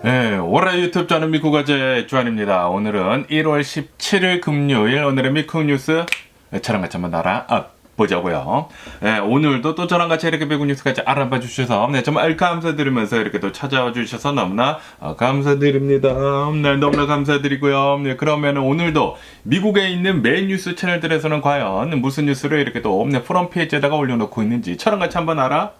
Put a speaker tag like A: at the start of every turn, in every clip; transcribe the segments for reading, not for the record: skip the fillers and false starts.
A: 네, 월화 유튜브 저는 미국어제 주한입니다. 오늘은 1월 17일 금요일 오늘의 미국 뉴스 저랑 같이 한번 알아보자고요. 네, 오늘도 또 저랑 같이 이렇게 미국 뉴스까지 알아봐 주셔서 정말 감사드리면서 이렇게 또 찾아와 주셔서 너무나 감사드립니다. 네, 너무나 감사드리고요. 네, 그러면 오늘도 미국에 있는 메인 뉴스 채널들에서는 과연 무슨 뉴스를 이렇게 또 프롬 페이지에다가 올려놓고 있는지 저랑 같이 한번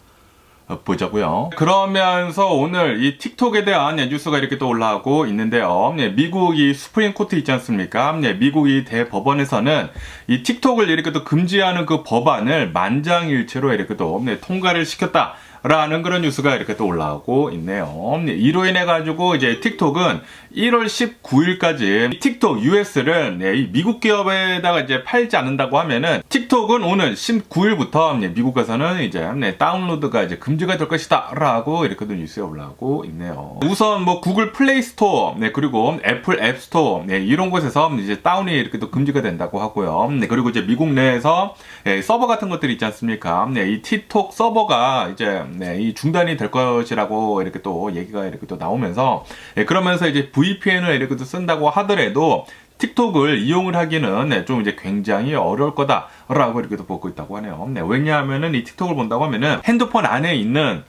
A: 보자고요. 그러면서 오늘 이 틱톡에 대한 뉴스가 이렇게 또 올라오고 있는데요. 미국 이 수프림 코트 있지 않습니까? 미국 이 대법원에서는 이 틱톡을 이렇게 또 금지하는 그 법안을 만장일치로 이렇게 또 통과를 시켰다. 라는 그런 뉴스가 이렇게 또 올라오고 있네요. 이로 인해 가지고 이제 틱톡은 1월 19일까지 틱톡 US를 이 미국 기업에다가 이제 팔지 않는다고 하면은 틱톡은 오늘 19일부터 미국에서는 이제 다운로드가 이제 금지가 될 것이다라고 이렇게 또 뉴스에 올라오고 있네요. 우선 뭐 구글 플레이 스토어 그리고 애플 앱 스토어 이런 곳에서 이제 다운이 이렇게 또 금지가 된다고 하고요. 그리고 이제 미국 내에서 서버 같은 것들이 있지 않습니까? 이 틱톡 서버가 이제 이 중단이 될 것이라고 이렇게 또 얘기가 이렇게 또 나오면서 그러면서 이제 VPN을 이렇게 또 쓴다고 하더라도 틱톡을 이용을 하기는 좀 이제 굉장히 어려울 거다라고 이렇게 또 보고 있다고 하네요. 왜냐하면은 이 틱톡을 본다고 하면은 핸드폰 안에 있는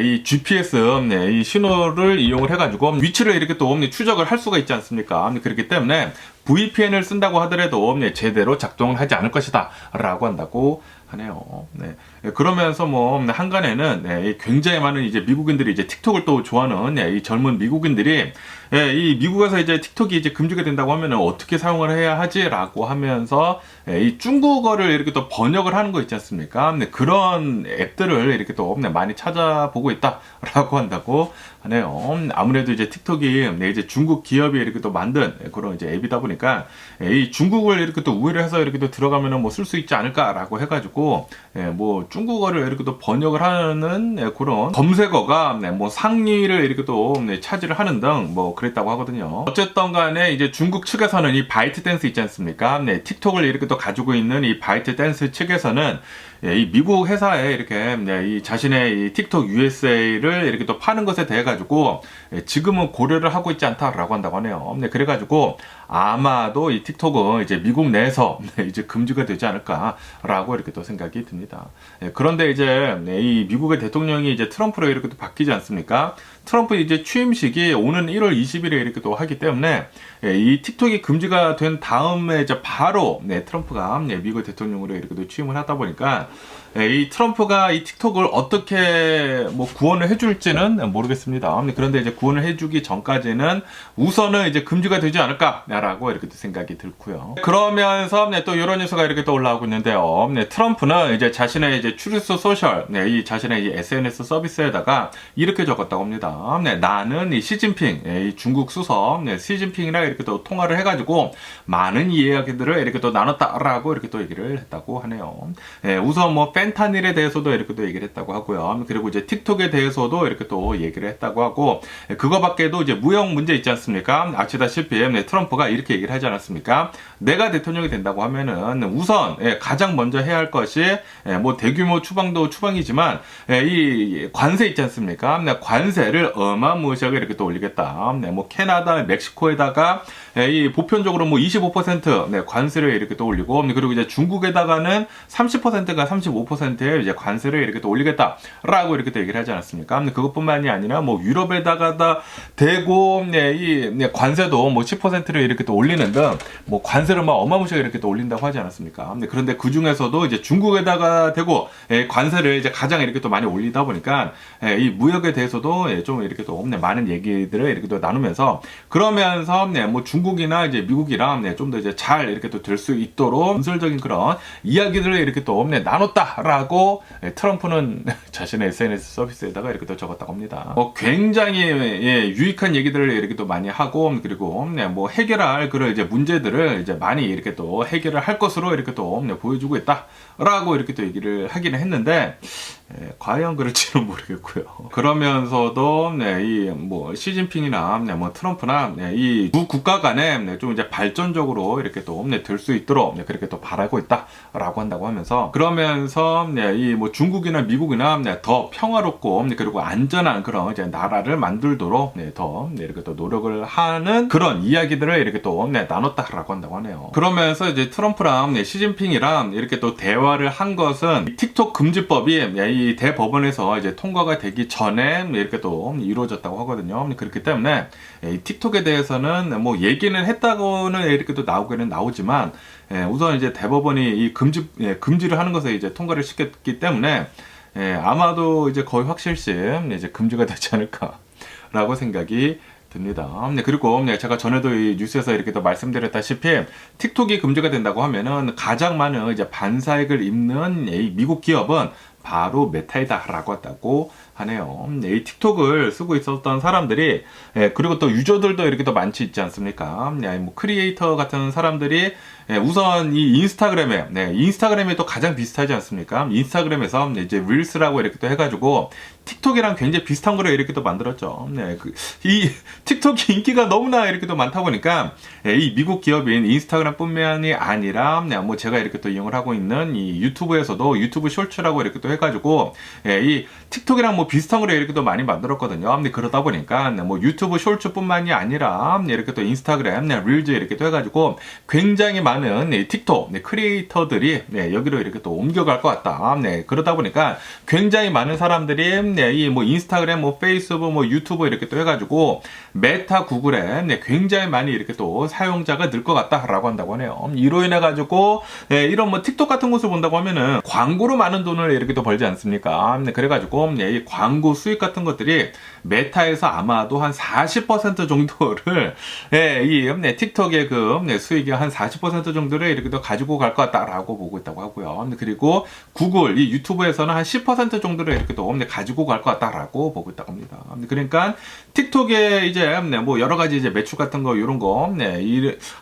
A: 이 GPS 이 신호를 이용을 해가지고 위치를 이렇게 또 추적을 할 수가 있지 않습니까? 그렇기 때문에 VPN을 쓴다고 하더라도 제대로 작동을 하지 않을 것이다 라고 한다고 하네요. 그러면서 뭐 한간에는 굉장히 많은 이제 미국인들이 이제 틱톡을 또 좋아하는 이 젊은 미국인들이 이 미국에서 이제 틱톡이 이제 금지가 된다고 하면은 어떻게 사용을 해야 하지라고 하면서 이 중국어를 이렇게 또 번역을 하는 거 있지 않습니까? 그런 앱들을 이렇게 또 많이 찾아보고 있다라고 한다고 하네요. 아무래도 이제 틱톡이 이제 중국 기업이 이렇게 또 만든 그런 이제 앱이다 보니까 이 중국을 이렇게 또 우회를 해서 이렇게 또 들어가면은 뭐 쓸 수 있지 않을까라고 해가지고 뭐 중국어를 이렇게 또 번역을 하는 그런 검색어가 뭐 상위를 이렇게 또 차지를 하는 등 뭐 그랬다고 하거든요. 어쨌든 간에 이제 중국 측에서는 이 바이트 댄스 있지 않습니까? 틱톡을 이렇게 또 가지고 있는 이 바이트 댄스 측에서는 이 미국 회사에 이렇게 이 자신의 이 틱톡 USA를 이렇게 또 파는 것에 대해 가지고 지금은 고려를 하고 있지 않다라고 한다고 하네요. 그래가지고 아마도 이 틱톡은 이제 미국 내에서 이제 금지가 되지 않을까라고 이렇게 또 생각이 듭니다. 그런데 이제 이 미국의 대통령이 이제 트럼프로 이렇게 또 바뀌지 않습니까? 트럼프 이제 취임식이 오는 1월 20일에 이렇게 또 하기 때문에 이 틱톡이 금지가 된 다음에 이제 바로 트럼프가 미국 대통령으로 이렇게 또 취임을 하다 보니까 이 트럼프가 이 틱톡을 어떻게 뭐 구원을 해줄지는 모르겠습니다. 그런데 이제 구원을 해주기 전까지는 우선은 이제 금지가 되지 않을까라고 이렇게 또 생각이 들고요. 그러면서 또 이런 뉴스가 이렇게 또 올라오고 있는데요. 트럼프는 이제 자신의 이제 트루스 소셜, 이 자신의 이 SNS 서비스에다가 이렇게 적었다고 합니다. 나는 이 시진핑, 이 중국 수석, 시진핑이랑 이렇게 또 통화를 해가지고 많은 이야기들을 이렇게 또 나눴다라고 이렇게 또 얘기를 했다고 하네요. 우선 뭐 펜타닐에 대해서도 이렇게 또 얘기를 했다고 하고요. 그리고 이제 틱톡에 대해서도 이렇게 또 얘기를 했다고 하고, 그거 밖에도 이제 무역 문제 있지 않습니까? 아시다시피 트럼프가 이렇게 얘기를 하지 않았습니까? 내가 대통령이 된다고 하면은 우선 가장 먼저 해야 할 것이 뭐 대규모 추방도 추방이지만 이 관세 있지 않습니까? 관세를 어마무시하게 이렇게 또 올리겠다. 뭐 캐나다, 멕시코에다가 이 보편적으로 뭐 25% 관세를 이렇게 또 올리고, 그리고 이제 중국에다가는 30%가 35%의 이제 관세를 이렇게 또 올리겠다라고 이렇게 또 얘기를 하지 않았습니까? 그것뿐만이 아니라 뭐 유럽에다가 대고 이 관세도 뭐 10%를 이렇게 또 올리는 등 뭐 관세를 막 어마무시하게 이렇게 또 올린다고 하지 않았습니까? 그런데 그 중에서도 이제 중국에다가 대고 관세를 이제 가장 이렇게 또 많이 올리다 보니까 이 무역에 대해서도 좀 이렇게 또 많은 얘기들을 이렇게 또 나누면서, 그러면서 뭐 중국이나 이제 미국이랑 좀 더 이제 잘 이렇게 또 될 수 있도록 건설적인 그런 이야기들을 이렇게 또 나눴다라고 트럼프는 자신의 SNS 서비스에다가 이렇게 또 적었다고 합니다. 굉장히 유익한 얘기들을 이렇게 또 많이 하고, 그리고 뭐 해결할 그런 이제 문제들을 이제 많이 이렇게 또 해결을 할 것으로 이렇게 또 보여주고 있다라고 이렇게 또 얘기를 하기는 했는데, 과연 그럴지는 모르겠고요. 그러면서도 이 뭐 시진핑이나 뭐 트럼프나 이 두 국가 간에 좀 이제 발전적으로 이렇게 또 될 수 있도록 그렇게 또 바라고 있다라고 한다고 하면서, 그러면서 이 뭐 중국이나 미국이나 더 평화롭고 그리고 안전한 그런 이제 나라를 만들도록 더 이렇게 또 노력을 하는 그런 이야기들을 이렇게 또 나눴다라고 한다고 하네요. 그러면서 이제 트럼프랑 시진핑이랑 이렇게 또 대화를 한 것은 틱톡 금지법이 이 대법원에서 이제 통과가 되기 전에 이렇게 또 이루어졌다고 하거든요. 그렇기 때문에 이 틱톡에 대해서는 뭐 얘기는 했다고는 이렇게 또 나오기는 나오지만, 우선 이제 대법원이 이 금지를 하는 것에 이제 통과를 시켰기 때문에 아마도 이제 거의 확실시 이제 금지가 되지 않을까라고 생각이 듭니다. 그리고 제가 전에도 이 뉴스에서 이렇게 또 말씀드렸다시피 틱톡이 금지가 된다고 하면은 가장 많은 이제 반사익을 입는 이 미국 기업은 바로 메타이다라고 했다고 하네요. 이 틱톡을 쓰고 있었던 사람들이, 그리고 또 유저들도 이렇게 또 많지 있지 않습니까? 뭐 크리에이터 같은 사람들이 우선 이 인스타그램이 또 가장 비슷하지 않습니까? 인스타그램에서 이제 릴스라고 이렇게 또 해가지고 틱톡이랑 굉장히 비슷한 거를 이렇게 또 만들었죠. 이 틱톡이 인기가 너무나 이렇게 또 많다 보니까 이 미국 기업인 인스타그램뿐만이 아니라 뭐 제가 이렇게 또 이용을 하고 있는 이 유튜브에서도 유튜브 쇼츠라고 이렇게 또 해가지고 이 틱톡이랑 뭐 비슷한 거를 이렇게 또 많이 만들었거든요. 근데 그러다 보니까 뭐 유튜브 쇼츠뿐만이 아니라 이렇게 또 인스타그램 릴즈 이렇게 또 해가지고 굉장히 많은 틱톡 크리에이터들이 여기로 이렇게 또 옮겨갈 것 같다. 그러다 보니까 굉장히 많은 사람들이 이 뭐 인스타그램, 뭐 페이스북, 뭐 유튜브 이렇게 또 해가지고 메타 구글에 굉장히 많이 이렇게 또 사용자가 늘 것 같다라고 한다고 하네요. 이로 인해 가지고 이런 뭐 틱톡 같은 곳을 본다고 하면은 광고로 많은 돈을 이렇게 또 벌지 않습니까? 그래가지고 이 광고 수익 같은 것들이 메타에서 아마도 한 40% 정도를 이 틱톡의 그 수익이 한 40% 정도를 이렇게 또 가지고 갈 것 같다라고 보고 있다고 하고요. 그리고 구글, 이 유튜브에서는 한 10% 정도를 이렇게 또 가지고 갈 것 같다라고 보고 있다고 합니다. 그러니까 틱톡에 이제 뭐 여러 가지 이제 매출 같은 거 이런 거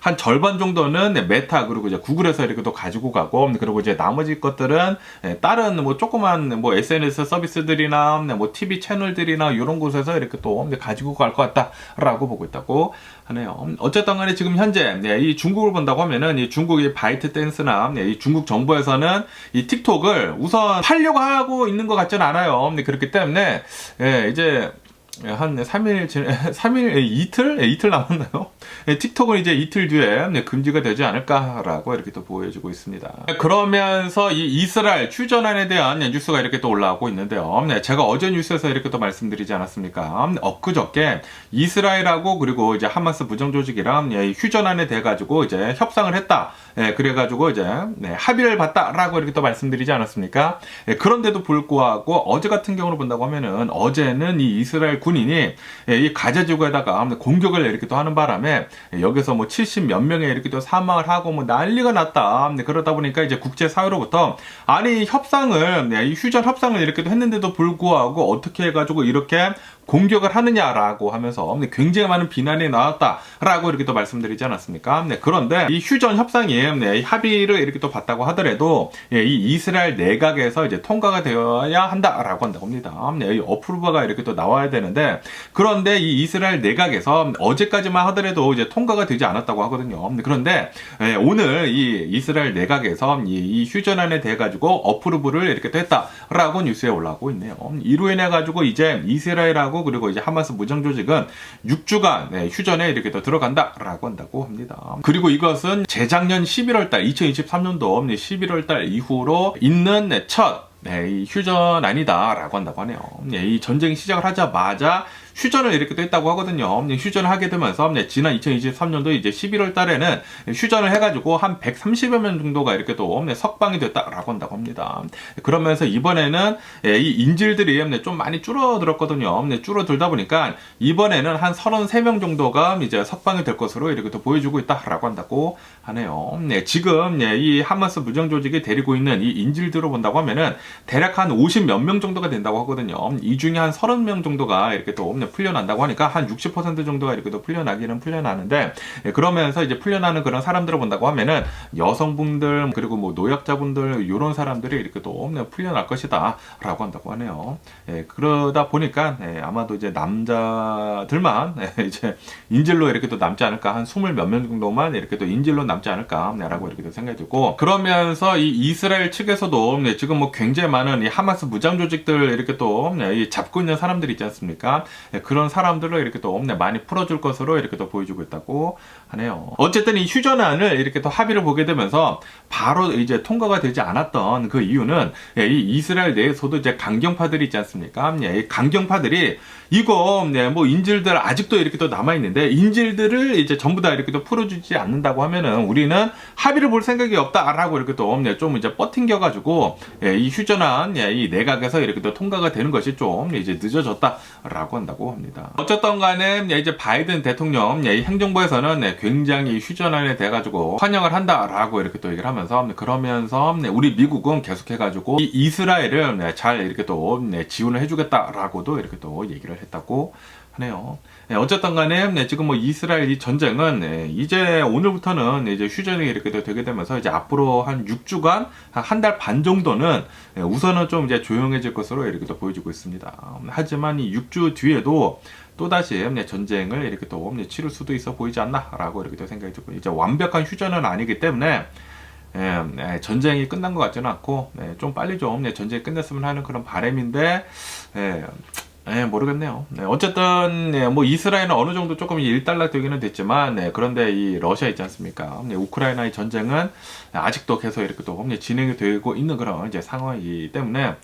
A: 한 절반 정도는 메타 그리고 이제 구글에서 이렇게 또 가지고 가고, 그리고 이제 나머지 것들은 다른 뭐 조그만 뭐 SNS 서비스들이나 뭐 TV 채널들이나 이런 곳에서 이렇게 또 가지고 갈 것 같다라고 보고 있다고 하네요. 어쨌든 간에 지금 현재 이 중국을 본다고 하면은 이 중국의 바이트 댄스나 이 중국 정부에서는 이 틱톡을 우선 팔려고 하고 있는 것 같지는 않아요. 그렇기 때문에 이제 한 3일, 이틀 남았나요? 틱톡은 이제 이틀 뒤에 금지가 되지 않을까라고 이렇게 또 보여지고 있습니다. 그러면서 이 이스라엘 휴전안에 대한 뉴스가 이렇게 또 올라오고 있는데요. 제가 어제 뉴스에서 이렇게 또 말씀드리지 않았습니까? 엊그저께 이스라엘하고 그리고 이제 하마스 부정조직이랑 휴전안에 대해 가지고 이제 협상을 했다. 그래가지고 이제 합의를 봤다라고 이렇게 또 말씀드리지 않았습니까? 그런데도 불구하고 어제 같은 경우를 본다고 하면은 어제는 이 이스라엘 군인이 이 가자 지구에다가 공격을 이렇게 또 하는 바람에 여기서 뭐 70 몇 명에 이렇게 또 사망을 하고 뭐 난리가 났다. 그러다 보니까 이제 국제 사회로부터 아니 협상을 이 휴전 협상을 이렇게 또 했는데도 불구하고 어떻게 해가지고 이렇게 공격을 하느냐라고 하면서 굉장히 많은 비난이 나왔다라고 이렇게 또 말씀드리지 않았습니까? 그런데 이 휴전 협상이 합의를 이렇게 또 봤다고 하더라도 이 이스라엘 내각에서 이제 통과가 되어야 한다라고 한다고 합니다. 이 어프로버가 이렇게 또 나와야 되는데, 그런데 이 이스라엘 내각에서 어제까지만 하더라도 이제 통과가 되지 않았다고 하거든요. 그런데 오늘 이 이스라엘 내각에서 이 휴전안에 대해 가지고 어프로브를 이렇게 또 했다라고 뉴스에 올라오고 있네요. 이로 인해 가지고 이제 이스라엘하고 그리고 이제 하마스 무장조직은 6주간 휴전에 이렇게 또 들어간다라고 한다고 합니다. 그리고 이것은 재작년 11월달 2023년도 11월달 이후로 있는 첫 이 휴전안이다라고 한다고 하네요. 이 전쟁이 시작을 하자마자 휴전을 이렇게 또 했다고 하거든요. 휴전을 하게 되면서 지난 2023년도 이제 11월 달에는 휴전을 해가지고 한 130여 명 정도가 이렇게 또 석방이 됐다라고 한다고 합니다. 그러면서 이번에는 이 인질들이 좀 많이 줄어들었거든요. 줄어들다 보니까 이번에는 한 33명 정도가 이제 석방이 될 것으로 이렇게 또 보여주고 있다라고 한다고 하네요. 지금 이 하마스 무장 조직이 데리고 있는 이 인질들을 본다고 하면은 대략 한 50 몇 명 정도가 된다고 하거든요. 이 중에 한 30명 정도가 이렇게 또 풀려난다고 하니까 한 60% 정도가 이렇게 또 풀려나기는 풀려나는데, 그러면서 이제 풀려나는 그런 사람들을 본다고 하면은 여성분들 그리고 뭐 노약자분들 이런 사람들이 이렇게 또 풀려날 것이다라고 한다고 하네요. 그러다 보니까 아마도 이제 남자들만 이제 인질로 이렇게 또 남지 않을까, 한 20 몇 명 정도만 이렇게 또 인질로 남지 않을까라고 이렇게 또 생각이 들고, 그러면서 이 이스라엘 측에서도 지금 뭐 굉장히 많은 이 하마스 무장 조직들 이렇게 또 잡고 있는 사람들이 있지 않습니까? 그런 사람들을 이렇게 또 많이 풀어줄 것으로 이렇게 또 보여주고 있다고 하네요. 어쨌든 이 휴전안을 이렇게 또 합의를 보게 되면서 바로 이제 통과가 되지 않았던 그 이유는 이 이스라엘 내에서도 이제 강경파들이 있지 않습니까? 이 강경파들이 이거 뭐 인질들 아직도 이렇게 또 남아 있는데 인질들을 이제 전부 다 이렇게 또 풀어주지 않는다고 하면은 우리는 합의를 볼 생각이 없다라고 이렇게 또 좀 이제 뻗팅겨가지고 이 휴전안 이 내각에서 이렇게 또 통과가 되는 것이 좀 이제 늦어졌다라고 한다고 합니다. 어쨌든 간에 이제 바이든 대통령 이 행정부에서는 굉장히 휴전안에 대해 가지고 환영을 한다라고 이렇게 또 얘기를 하면서, 그러면서 우리 미국은 계속해가지고 이 이스라엘을 잘 이렇게 또 지원을 해주겠다라고도 이렇게 또 얘기를 했다고 하네요. 어쨌든 간에 지금 뭐 이스라엘 이 전쟁은 이제 오늘부터는 이제 휴전이 이렇게 되게 되면서 이제 앞으로 한 6주간 한 달 반 정도는 우선은 좀 이제 조용해질 것으로 이렇게 또 보여지고 있습니다. 하지만 이 6주 뒤에도 또다시 전쟁을 이렇게 또 치를 수도 있어 보이지 않나라고 이렇게 또 생각이 들고, 이제 완벽한 휴전은 아니기 때문에 전쟁이 끝난 것 같지는 않고 좀 빨리 좀 전쟁이 끝냈으면 하는 그런 바람인데 모르겠네요. 어쨌든 뭐 이스라엘은 어느 정도 조금 일단락 되기는 됐지만 그런데 이 러시아 있지 않습니까? 우크라이나의 전쟁은 아직도 계속 이렇게 또 진행이 되고 있는 그런 이제 상황이기 때문에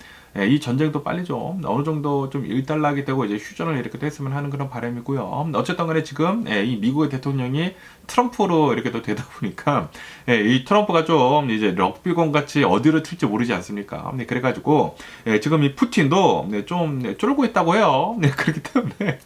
A: 이 전쟁도 빨리 좀 어느 정도 좀 일단락이 되고 이제 휴전을 이렇게 됐으면 하는 그런 바람이고요. 어쨌든 간에 지금 이 미국의 대통령이 트럼프로 이렇게 또 되다 보니까 이 트럼프가 좀 이제 럭비공 같이 어디로 튈지 모르지 않습니까? 그래가지고 지금 이 푸틴도 좀 쫄고 있다고 해요. 그렇기 때문에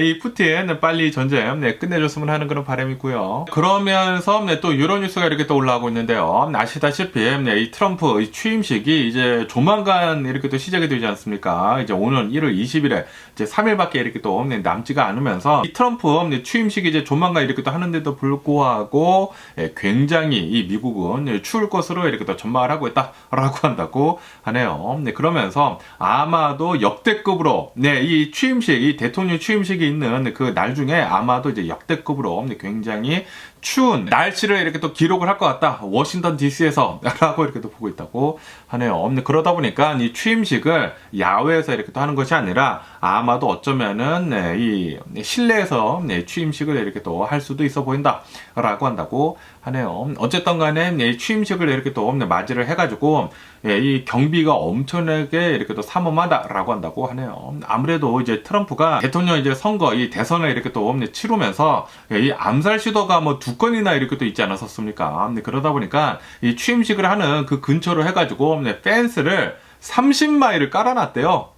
A: 이 푸틴 빨리 전쟁 끝내줬으면 하는 그런 바람이고요. 그러면서 또 이런 뉴스가 이렇게 또 올라오고 있는데요. 아시다시피 이 트럼프 이 취임식이 이제 조만간 이렇게 또 시작이 되지 않습니까? 이제 오늘 1월 20일에 이제 3일밖에 이렇게 또 남지가 않으면서 이 트럼프 취임식이 이제 조만간 이렇게 또 하는데도 불구하고 굉장히 이 미국은 추울 것으로 이렇게 또 전망을 하고 있다라고 한다고 하네요. 그러면서 아마도 역대급으로 이 취임식, 이 대통령 취임식이 있는 그 날 중에 아마도 이제 역대급으로 굉장히 추운 날씨를 이렇게 또 기록을 할 것 같다. 워싱턴 DC에서 라고 이렇게 또 보고 있다고 하네요. 그러다 보니까 이 취임식을 야외에서 이렇게 또 하는 것이 아니라 아마도 어쩌면은 이 실내에서 취임식을 이렇게 또 할 수도 있어 보인다 라고 한다고 하네요. 어쨌든 간에 취임식을 이렇게 또 맞이를 해가지고 이 경비가 엄청나게 이렇게 또 삼엄하다라고 한다고 하네요. 아무래도 이제 트럼프가 대통령 이제 선거 이 대선을 이렇게 또 치르면서 이 암살 시도가 뭐 2건이나 이렇게 또 있지 않았었습니까? 그러다 보니까 이 취임식을 하는 그 근처로 해가지고 펜스를 30마일을 깔아놨대요.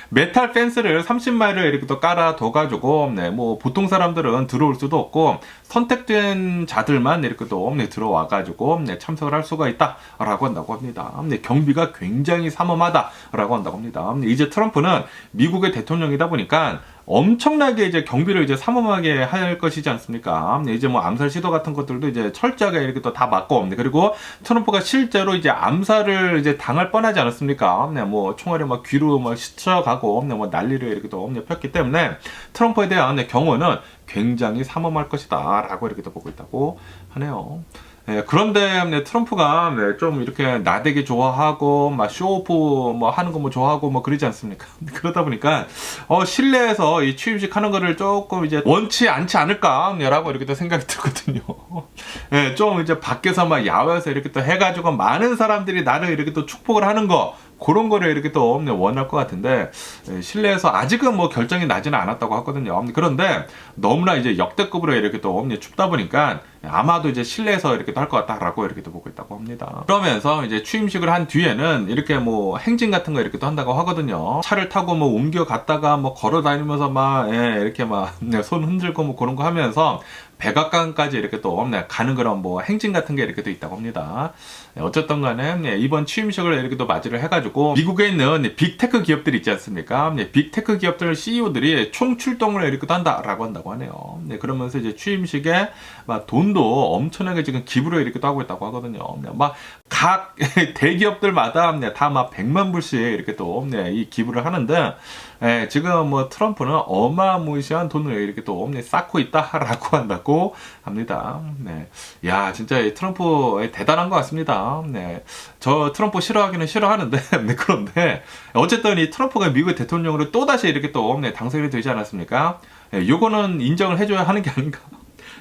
A: 메탈 펜스를 30마일을 이렇게 또 깔아둬가지고 뭐 보통 사람들은 들어올 수도 없고 선택된 자들만 이렇게 또 들어와가지고 참석을 할 수가 있다라고 한다고 합니다. 경비가 굉장히 삼엄하다라고 한다고 합니다. 이제 트럼프는 미국의 대통령이다 보니까 엄청나게 이제 경비를 이제 삼엄하게 할 것이지 않습니까? 이제 뭐 암살 시도 같은 것들도 이제 철저하게 이렇게 또 다 막고, 그리고 트럼프가 실제로 이제 암살을 이제 당할 뻔하지 않았습니까? 뭐 총알이 막 귀로 막 스쳐가고, 뭐 난리를 이렇게 또 폈기 때문에 트럼프에 대한 경우는 굉장히 삼엄할 것이다라고 이렇게 또 보고 있다고 하네요. 그런데 트럼프가 좀 이렇게 나대기 좋아하고 막 쇼오프 뭐 하는 거 뭐 좋아하고 뭐 그러지 않습니까? 그러다 보니까 실내에서 이 취임식 하는 거를 조금 이제 원치 않지 않을까라고 이렇게 또 생각이 들거든요. 좀 이제 밖에서 막 야외에서 이렇게 또 해가지고 많은 사람들이 나를 이렇게 또 축복을 하는 거, 그런 거를 이렇게 또 원할 것 같은데 실내에서 아직은 뭐 결정이 나지는 않았다고 하거든요. 그런데 너무나 이제 역대급으로 이렇게 또 춥다 보니까 아마도 이제 실내에서 이렇게 또 할 것 같다라고 이렇게 또 보고 있다고 합니다. 그러면서 이제 취임식을 한 뒤에는 이렇게 뭐 행진 같은 거 이렇게 또 한다고 하거든요. 차를 타고 뭐 옮겨 갔다가 뭐 걸어 다니면서 막 이렇게 막 손 흔들고 뭐 그런 거 하면서 백악관까지 이렇게 또 가는 그런 뭐 행진 같은 게 이렇게 또 있다고 합니다. 어쨌든 간에 이번 취임식을 이렇게 또 맞이를 해가지고 미국에 있는 빅테크 기업들 있지 않습니까? 빅테크 기업들 CEO들이 총 출동을 이렇게 또 한다라고 한다고 하네요. 그러면서 이제 취임식에 막 돈도 엄청나게 지금 기부를 이렇게 또 하고 있다고 하거든요. 막 각 대기업들마다 다 막 100만 불씩 이렇게 또 이 기부를 하는데 지금 뭐 트럼프는 어마무시한 돈을 이렇게 또 쌓고 있다라고 한다고 합니다. 야, 진짜 트럼프 대단한 것 같습니다. 저 트럼프 싫어하기는 싫어하는데 그런데 어쨌든 이 트럼프가 미국 대통령으로 또다시 이렇게 또 당선이 되지 않았습니까? 요거는 인정을 해줘야 하는 게 아닌가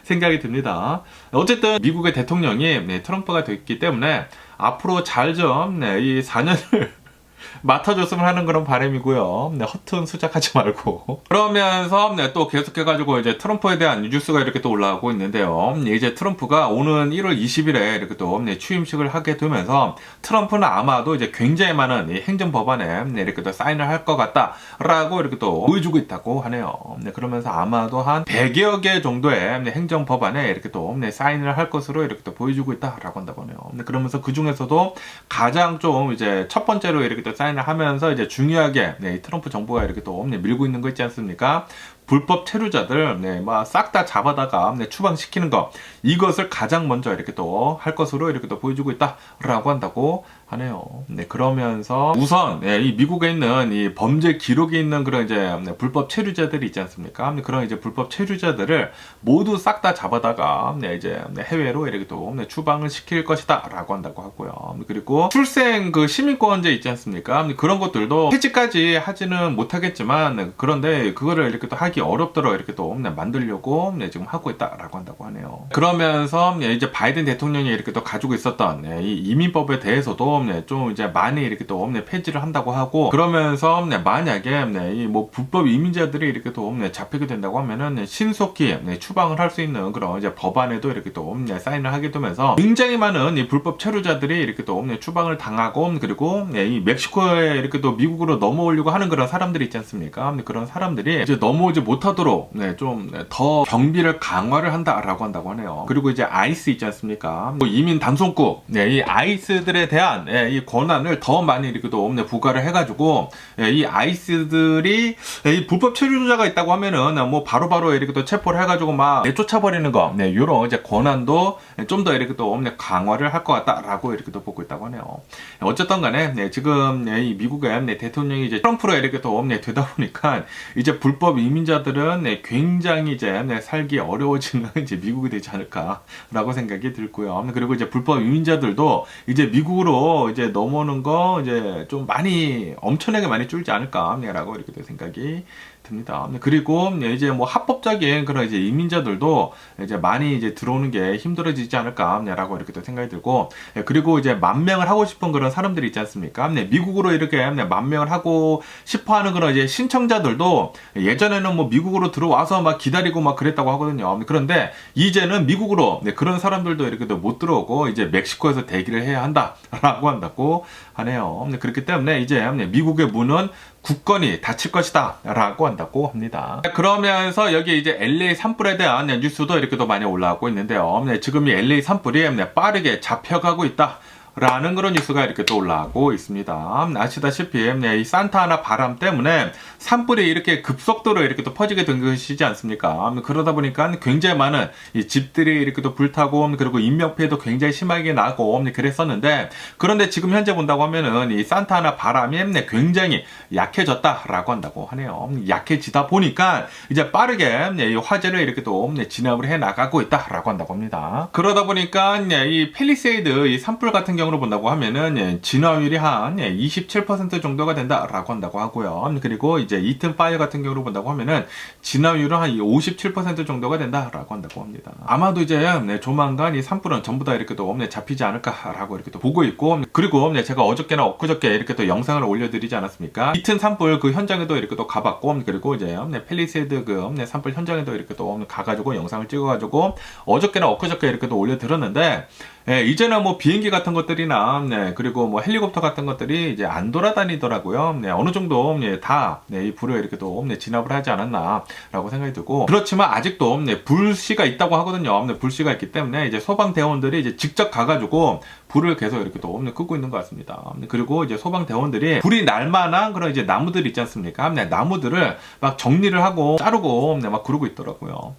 A: 생각이 듭니다. 어쨌든 미국의 대통령이 트럼프가 됐기 때문에 앞으로 잘 좀 이 4년을 맡아줬으면 하는 그런 바람이고요. 허튼 수작하지 말고. 그러면서 또 계속해가지고 이제 트럼프에 대한 뉴스가 이렇게 또 올라오고 있는데요. 이제 트럼프가 오는 1월 20일에 이렇게 또 취임식을 하게 되면서 트럼프는 아마도 이제 굉장히 많은 이 행정법안에 이렇게 또 사인을 할 것 같다라고 이렇게 또 보여주고 있다고 하네요. 그러면서 아마도 한 100여 개 정도의 행정법안에 이렇게 또 사인을 할 것으로 이렇게 또 보여주고 있다라고 한다고 하네요. 그러면서 그 중에서도 가장 좀 이제 첫 번째로 이렇게 또 사인을 하면서 이제 중요하게 트럼프 정부가 이렇게 또 밀고 있는 거 있지 않습니까? 불법 체류자들 싹 다 잡아다가 추방시키는 거, 이것을 가장 먼저 이렇게 또 할 것으로 이렇게 또 보여주고 있다라고 한다고 하네요. 그러면서 우선 이 미국에 있는 이 범죄 기록이 있는 그런 이제 불법 체류자들이 있지 않습니까? 그런 이제 불법 체류자들을 모두 싹 다 잡아다가 이제 해외로 이렇게 또 추방을 시킬 것이다라고 한다고 하고요. 그리고 출생 그 시민권제 있지 않습니까? 그런 것들도 해지까지 하지는 못하겠지만 그런데 그거를 이렇게 또 하기 어렵도록 이렇게 또 만들려고 지금 하고 있다라고 한다고 하네요. 그러면서 이제 바이든 대통령이 이렇게 또 가지고 있었던 이 이민법에 대해서도 좀 이제 많이 이렇게 또 폐지를 한다고 하고, 그러면서 만약에 이 뭐 불법 이민자들이 이렇게 또 잡히게 된다고 하면은 신속히 추방을 할 수 있는 그런 이제 법안에도 이렇게 또 사인을 하게 되면서 굉장히 많은 이 불법 체류자들이 이렇게 또 추방을 당하고, 그리고 이 멕시코에 이렇게 또 미국으로 넘어오려고 하는 그런 사람들이 있지 않습니까? 그런 사람들이 이제 넘어오지 못하도록 좀 더 경비를 강화를 한다라고 한다고 하네요. 그리고 이제 아이스 있지 않습니까? 이민 당송국, 이 아이스들에 대한 이 권한을 더 많이 이렇게 또 부과를 해가지고 이 아이스들이 이 불법 체류자가 있다고 하면은 뭐 바로바로 이렇게 또 체포를 해가지고 막 내쫓아버리는 거, 이런 이제 권한도 좀 더 이렇게 또 강화를 할 것 같다라고 이렇게 또 보고 있다고 하네요. 어쨌든 간에 지금 이 미국의 대통령이 이제 트럼프로 이렇게 또 되다 보니까 이제 불법 이민자들은 굉장히 이제 살기 어려워지는 이제 미국이 되지 않을까라고 생각이 들고요. 그리고 이제 불법 이민자들도 이제 미국으로 이제 넘어오는 거 이제 좀 많이 엄청나게 많이 줄지 않을까라고 이렇게 생각이 듭니다. 그리고 이제 뭐 합법적인 그런 이제 이민자들도 이제 많이 이제 들어오는 게 힘들어지지 않을까라고 이렇게 또 생각이 들고, 그리고 이제 만명을 하고 싶은 그런 사람들이 있지 않습니까? 미국으로 이렇게 만명을 하고 싶어 하는 그런 이제 신청자들도 예전에는 뭐 미국으로 들어와서 막 기다리고 막 그랬다고 하거든요. 그런데 이제는 미국으로 그런 사람들도 이렇게 못 들어오고 이제 멕시코에서 대기를 해야 한다라고 한다고 하네요. 그렇기 때문에 이제 미국의 문은 굳건히 닫힐 것이다 라고 한다고 합니다. 그러면서 여기 이제 LA 산불에 대한 뉴스도 이렇게 또 많이 올라오고 있는데요. 지금 이 LA 산불이 빠르게 잡혀가고 있다 라는 그런 뉴스가 이렇게 또 올라오고 있습니다. 아시다시피 이 산타아나 바람 때문에 산불이 이렇게 급속도로 이렇게 또 퍼지게 된 것이지 않습니까? 그러다 보니까 굉장히 많은 이 집들이 이렇게 또 불타고, 그리고 인명피해도 굉장히 심하게 나고 그랬었는데, 그런데 지금 현재 본다고 하면은 이 산타아나 바람이 굉장히 약해졌다라고 한다고 하네요. 약해지다 보니까 이제 빠르게 이 화재를 이렇게 또 진압을 해 나가고 있다라고 한다고 합니다. 그러다 보니까 이 팰리세이드 이 산불 같은 경우로 본다고 하면은 진화율이 한 27% 정도가 된다라고 한다고 하고요. 그리고 이제 이튼 파이어 같은 경우로 본다고 하면은 진화율은 한 57% 정도가 된다라고 한다고 합니다. 아마도 이제 조만간 이 산불은 전부 다 이렇게 또 잡히지 않을까라고 이렇게 또 보고 있고, 그리고 제가 어저께나 엊그저께 이렇게 또 영상을 올려드리지 않았습니까? 이튼 산불 그 현장에도 이렇게 또 가봤고, 그리고 이제 팰리세이드 그 산불 현장에도 이렇게 또 가가지고 영상을 찍어가지고 어저께나 엊그저께 이렇게 또 올려드렸는데, 이제는 뭐 비행기 같은 것들이나 그리고 뭐 헬리콥터 같은 것들이 이제 안 돌아다니더라고요. 어느 정도 다 이 불을 이렇게 또 진압을 하지 않았나라고 생각이 들고, 그렇지만 아직도 불씨가 있다고 하거든요. 불씨가 있기 때문에 이제 소방대원들이 이제 직접 가가지고 불을 계속 이렇게 또 끄고 있는 것 같습니다. 그리고 이제 소방대원들이 불이 날 만한 그런 이제 나무들 있지 않습니까? 나무들을 막 정리를 하고 자르고 막 그러고 있더라고요.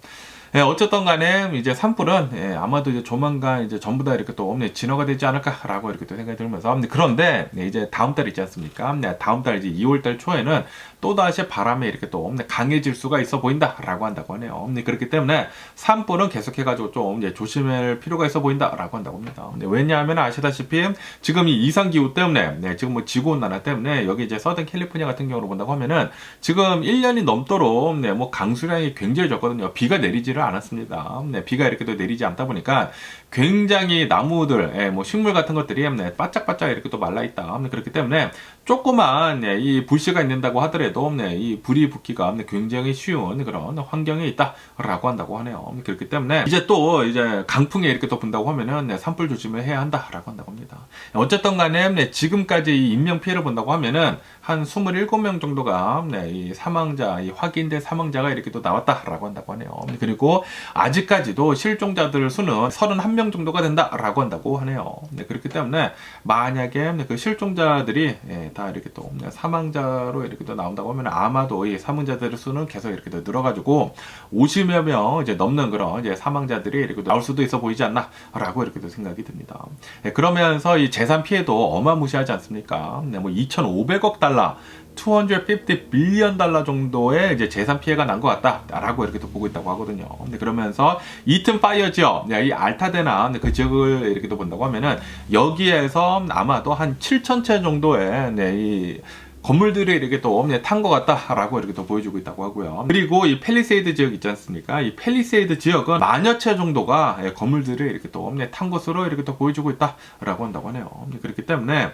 A: 어쨌든 간에 이제 산불은 아마도 이제 조만간 이제 전부 다 이렇게 또 진화가 되지 않을까라고 이렇게 또 생각이 들면서, 그런데 이제 다음 달 있지 않습니까? 다음 달 이제 2월 달 초에는 또다시 바람이 이렇게 또 강해질 수가 있어 보인다라고 한다고 하네요. 그렇기 때문에 산불은 계속해가지고 좀 이제 조심할 필요가 있어 보인다라고 한다고 합니다. 왜냐하면 아시다시피 지금 이 이상기후 때문에 지금 뭐 지구온난화 때문에 여기 이제 서든 캘리포니아 같은 경우로 본다고 하면은 지금 1년이 넘도록 뭐 강수량이 굉장히 적거든요. 비가 내리지를 않았습니다. 비가 이렇게 또 내리지 않다 보니까 굉장히 나무들, 뭐 식물 같은 것들이 바짝바짝 이렇게 또 말라있다. 그렇기 때문에 조그만 이 불씨가 있는다고 하더라도 이 불이 붙기가 굉장히 쉬운 그런 환경에 있다라고 한다고 하네요. 그렇기 때문에 이제 또 이제 강풍에 이렇게 또 분다고 하면은 산불 조심을 해야 한다라고 한다고 합니다. 어쨌든 간에 지금까지 이 인명 피해를 본다고 하면은 한 27명 정도가 이 사망자, 이 확인된 사망자가 이렇게 또 나왔다라고 한다고 하네요. 그리고 아직까지도 실종자들 수는 31명 정도가 된다라고 한다고 하네요. 그렇기 때문에 만약에 그 실종자들이 다 이렇게 또 사망자로 이렇게 또 나온다고 하면 아마도 이 사망자들의 수는 계속 이렇게 또 늘어가지고 50여 명 이제 넘는 그런 이제 사망자들이 이렇게 나올 수도 있어 보이지 않나라고 이렇게 또 생각이 듭니다. 그러면서 이 재산 피해도 어마무시하지 않습니까? 뭐 2,500억 달러 250 빌리언 달러 정도의 이제 재산 피해가 난 것 같다라고 이렇게 또 보고 있다고 하거든요. 그러면서 이튼 파이어 지역, 이 알타데나 그 지역을 이렇게 또 본다고 하면은 여기에서 아마도 한 7,000채 정도의 이 건물들이 이렇게 또 탄 것 같다라고 이렇게 또 보여주고 있다고 하고요. 그리고 이 팰리세이드 지역 있지 않습니까? 이 팰리세이드 지역은 만여 채 정도가 건물들이 이렇게 또 탄 것으로 이렇게 또 보여주고 있다라고 한다고 하네요. 그렇기 때문에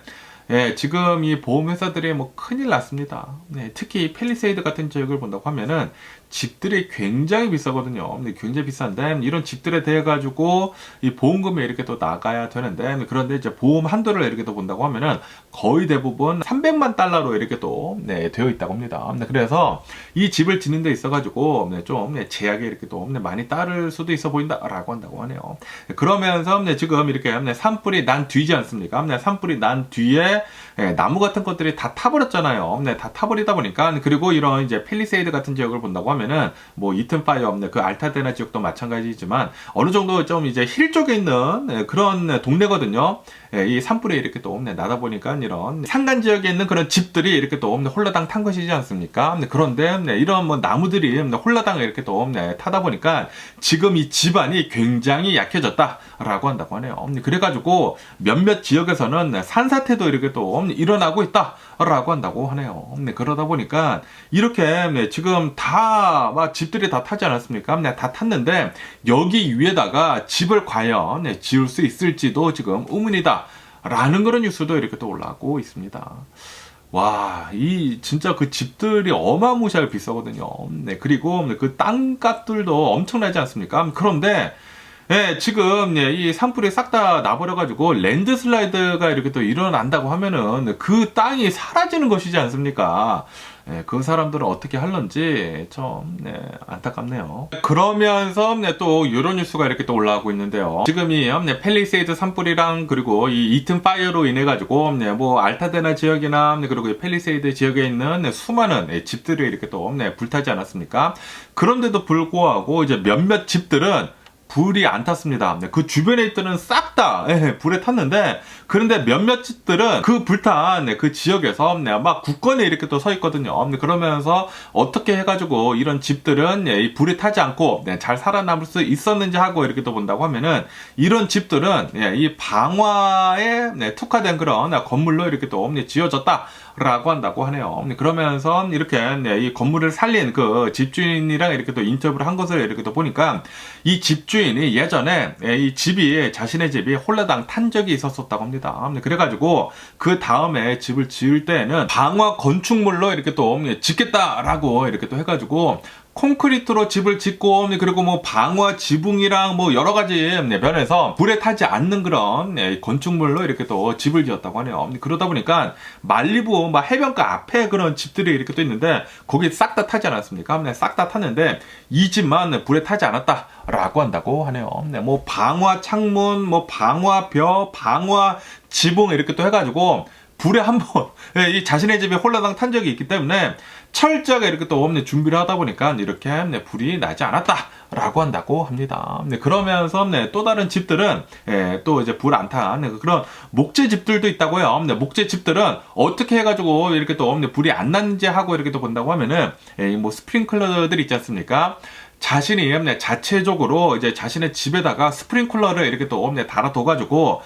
A: 지금 이 보험회사들이 뭐 큰일 났습니다. 특히 팰리세이드 같은 지역을 본다고 하면은 집들이 굉장히 비싸거든요. 굉장히 비싼데 이런 집들에 대해 가지고 이 보험금이 이렇게 또 나가야 되는데, 그런데 이제 보험 한도를 이렇게 또 본다고 하면은 거의 대부분 300만 달러로 이렇게 또 되어 있다고 합니다. 그래서 이 집을 짓는 데 있어 가지고 좀 제약이 이렇게 또 많이 따를 수도 있어 보인다라고 한다고 하네요. 그러면서 지금 이렇게 산불이 난 뒤지 않습니까? 산불이 난 뒤에 나무 같은 것들이 다 타버렸잖아요. 다 타버리다 보니까, 그리고 이런 이제 팰리세이드 같은 지역을 본다고 하면은 뭐 이튼 파이어 그 알타데나 지역도 마찬가지지만 어느 정도 좀 이제 힐 쪽에 있는 그런 동네거든요. 이 산불이 이렇게 또 나다 보니까 이런 산간 지역에 있는 그런 집들이 이렇게 또 홀라당 탄 것이지 않습니까? 그런데 이런 뭐 나무들이 홀라당 이렇게 또 타다 보니까 지금 이 집안이 굉장히 약해졌다라고 한다고 하네요. 그래가지고 몇몇 지역에서는 산사태도 이렇게 또 일어나고 있다라고 한다고 하네요. 그러다 보니까 이렇게 지금 다 막 집들이 다 타지 않았습니까? 다 탔는데 여기 위에다가 집을 과연 지을 수 있을지도 지금 의문이다 라는 그런 뉴스도 이렇게 또 올라오고 있습니다. 와, 이 진짜 그 집들이 어마무시하게 비싸거든요. 그리고 그 땅값들도 엄청나지 않습니까? 그런데 지금 이 산불이 싹 다 나버려가지고 랜드슬라이드가 이렇게 또 일어난다고 하면은 그 땅이 사라지는 것이지 않습니까? 그 사람들은 어떻게 할런지 좀 안타깝네요. 그러면서 또 이런 뉴스가 이렇게 또 올라오고 있는데요. 지금 이 팰리세이드 산불이랑 그리고 이 이튼 파이어로 인해 가지고 뭐 알타데나 지역이나 그리고 이 팰리세이드 지역에 있는 수많은 집들이 이렇게 또 불타지 않았습니까? 그런데도 불구하고 이제 몇몇 집들은 불이 안 탔습니다. 그 주변에 있던 싹 다 불에 탔는데, 그런데 몇몇 집들은 그 불탄 그 지역에서 막 굳건히 이렇게 또 서 있거든요. 그러면서 어떻게 해가지고 이런 집들은 이 불이 타지 않고 잘 살아남을 수 있었는지 하고 이렇게 또 본다고 하면은, 이런 집들은 이 방화에 특화된 그런 건물로 이렇게 또 지어졌다 라고 한다고 하네요. 그러면서 이렇게 이 건물을 살린 그 집주인이랑 이렇게 또 인터뷰를 한 것을 이렇게 또 보니까, 이 집주인이 예전에 이 집이, 자신의 집이 홀라당 탄 적이 있었다고 합니다. 그래가지고 그 다음에 집을 지을 때에는 방화 건축물로 이렇게 또 짓겠다라고 이렇게 또 해가지고 콘크리트로 집을 짓고, 그리고 뭐 방화 지붕이랑 뭐 여러 가지 면에서 불에 타지 않는 그런 건축물로 이렇게 또 집을 지었다고 하네요. 그러다 보니까 말리부 막 해변가 앞에 그런 집들이 이렇게 또 있는데, 거기 싹 다 타지 않았습니까? 싹 다 탔는데 이 집만 불에 타지 않았다라고 한다고 하네요. 뭐 방화 창문, 뭐 방화 벽, 방화 지붕 이렇게 또 해가지고 불에 한번 이 자신의 집에 홀라당 탄 적이 있기 때문에 철저하게 이렇게 또 준비를 하다 보니까 이렇게 불이 나지 않았다라고 한다고 합니다. 그러면서 또 다른 집들은 또 이제 불 안 탄 그런 목재 집들도 있다고요. 목재 집들은 어떻게 해가지고 이렇게 또 불이 안 났는지 하고 이렇게 또 본다고 하면은 뭐 스프링클러들 있지 않습니까? 자신이 자체적으로 이제 자신의 집에다가 스프링클러를 이렇게 또 달아둬가지고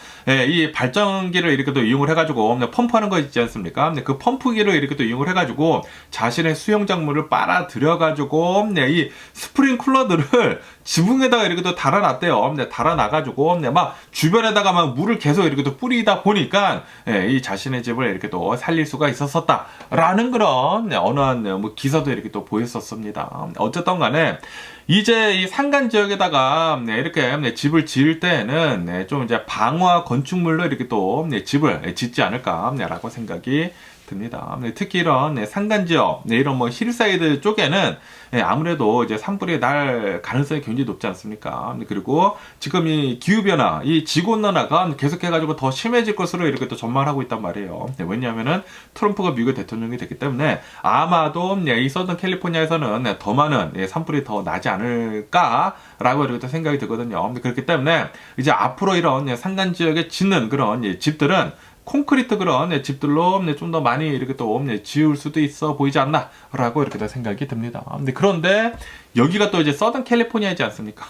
A: 이 발전기를 이렇게 또 이용을 해가지고 펌프하는 거 있지 않습니까? 그 펌프기를 이렇게 또 이용을 해가지고 자신의 수영장물을 빨아들여가지고 이 스프링클러들을 지붕에다가 이렇게 또 달아놨대요. 달아놔가지고 막 주변에다가 막 물을 계속 이렇게 또 뿌리다 보니까 이 자신의 집을 이렇게 또 살릴 수가 있었었다라는 그런 어느 뭐 기사도 이렇게 또 보였었습니다. 어쨌든 간에 이제 이 산간 지역에다가 이렇게 집을 지을 때에는 좀 이제 방화 건축물로 이렇게 또 집을 짓지 않을까라고 생각이 듭니다. 특히 이런 산간 지역, 이런 뭐 힐사이드 쪽에는 아무래도 이제 산불이 날 가능성이 굉장히 높지 않습니까? 그리고 지금 이 기후변화, 이 지구온난화가 계속해가지고 더 심해질 것으로 이렇게 또 전망을 하고 있단 말이에요. 왜냐하면은 트럼프가 미국 대통령이 됐기 때문에 아마도 이 서던 캘리포니아에서는 더 많은 산불이 더 나지 않을까라고 이렇게 또 생각이 들거든요. 그렇기 때문에 이제 앞으로 이런 산간 지역에 짓는 그런 집들은 콘크리트 그런 집들로 좀 더 많이 이렇게 또 지을 수도 있어 보이지 않나 라고 이렇게 다 생각이 듭니다. 그런데 여기가 또 이제 서던 캘리포니아이지 않습니까?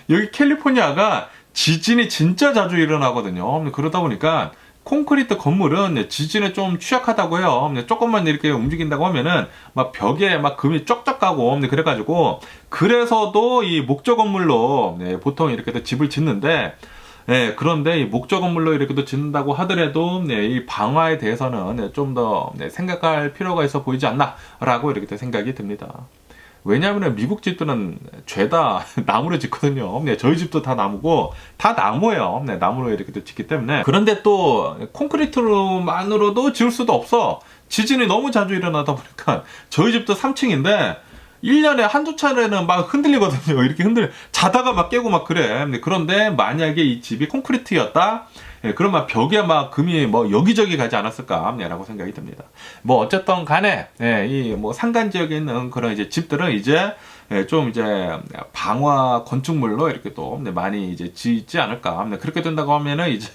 A: 여기 캘리포니아가 지진이 진짜 자주 일어나거든요. 그러다 보니까 콘크리트 건물은 지진에 좀 취약하다고 해요. 조금만 이렇게 움직인다고 하면은 막 벽에 막 금이 쩍쩍 가고 그래서도 이 목조 건물로 보통 이렇게 집을 짓는데, 그런데 이 목조 건물로 이렇게 또 짓는다고 하더라도 이 방화에 대해서는 좀 더 생각할 필요가 있어 보이지 않나라고 이렇게 또 생각이 듭니다. 왜냐하면 미국 집들은 죄다 나무로 짓거든요. 저희 집도 다 나무고 다 나무예요. 나무로 이렇게 또 짓기 때문에. 그런데 또 콘크리트로만으로도 지을 수도 없어. 지진이 너무 자주 일어나다 보니까 저희 집도 3층인데 1년에 한두 차례는 막 흔들리거든요. 이렇게 자다가 막 깨고 막 그래. 그런데 만약에 이 집이 콘크리트였다? 그럼 막 벽에 막 금이 뭐 여기저기 가지 않았을까? 라고 생각이 듭니다. 뭐 어쨌든 간에, 이 뭐 산간 지역에 있는 그런 이제 집들은 이제 좀 이제 방화 건축물로 이렇게 또 많이 이제 짓지 않을까? 그렇게 된다고 하면은 이제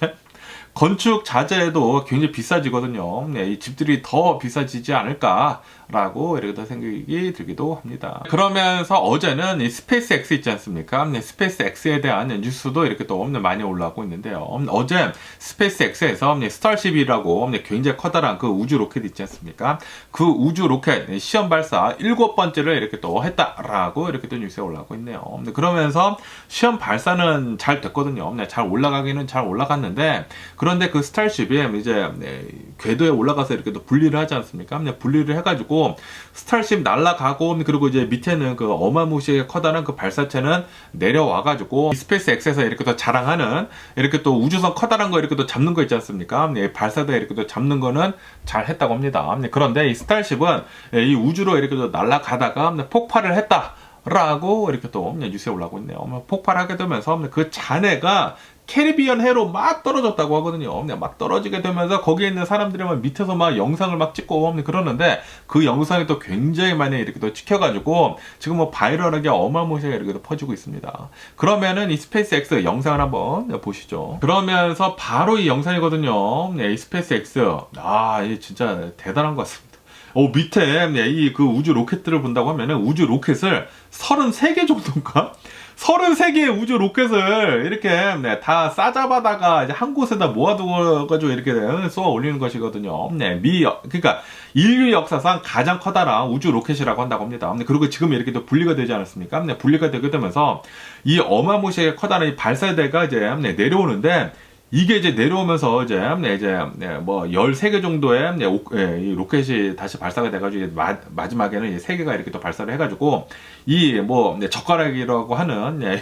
A: 건축 자재도 굉장히 비싸지거든요. 이 집들이 더 비싸지지 않을까라고 이렇게 생각이 들기도 합니다. 그러면서 어제는 이 스페이스 X 있지 않습니까? 스페이스 X에 대한 뉴스도 이렇게 또 많이 올라오고 있는데요. 어제 스페이스 X에서 스타쉽이라고 굉장히 커다란 그 우주 로켓 있지 않습니까? 그 우주 로켓 시험 발사 7번째를 이렇게 또 했다라고 이렇게 또 뉴스에 올라오고 있네요. 그러면서 시험 발사는 잘 됐거든요. 잘 올라가기는 잘 올라갔는데, 그런데 그 스타쉽이 이제 궤도에 올라가서 이렇게 또 분리를 하지 않습니까? 분리를 해가지고 스타쉽 날아가고, 그리고 이제 밑에는 그 어마무시하게 커다란 그 발사체는 내려와가지고 스페이스 X에서 이렇게 또 자랑하는 이렇게 또 우주선 커다란 거 이렇게 또 잡는 거 있지 않습니까? 발사대 이렇게 또 잡는 거는 잘 했다고 합니다. 그런데 이 스타쉽은 이 우주로 이렇게 또 날아가다가 폭발을 했다 라고 이렇게 또 뉴스에 올라오고 있네요. 폭발하게 되면서 그 잔해가 캐리비안 해로 막 떨어졌다고 하거든요. 막 떨어지게 되면서 거기에 있는 사람들이 막 밑에서 막 영상을 막 찍고 그러는데 그 영상이 또 굉장히 많이 이렇게 또 찍혀가지고 지금 뭐 바이럴하게 어마무시하게 이렇게 또 퍼지고 있습니다. 그러면은 이 스페이스 X 영상을 한번 보시죠. 그러면서 바로 이 영상이거든요. 이 스페이스 X. 이 진짜 대단한 것 같습니다. 밑에 이 그 우주 로켓들을 본다고 하면은 우주 로켓을 33개 정도인가? 33개의 우주 로켓을 이렇게 다 싸잡아다가 이제 한 곳에다 모아두고가지고 이렇게 쏘아 올리는 것이거든요. 그러니까 인류 역사상 가장 커다란 우주 로켓이라고 한다고 합니다. 그리고 지금 이렇게 또 분리가 되지 않았습니까? 분리가 되게 되면서 이 어마무시하게 커다란 이 발사대가 이제 내려오는데 이게 이제 내려오면서 뭐 13개 정도의 이 로켓이 다시 발사가 돼가지고 마지막에는 3개가 이렇게 또 발사를 해가지고 이 뭐 젓가락이라고 하는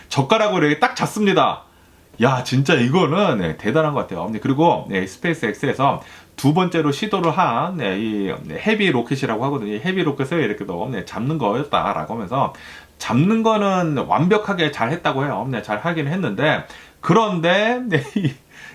A: 젓가락으로 이렇게 딱 잡습니다. 야, 진짜 이거는 대단한 것 같아요. 그리고 스페이스 X에서 두 번째로 시도를 한 이 헤비 로켓이라고 하거든요. 헤비 로켓을 이렇게 또 잡는 거였다라고 하면서 잡는 거는 완벽하게 잘 했다고 해요. 잘 하긴 했는데 그런데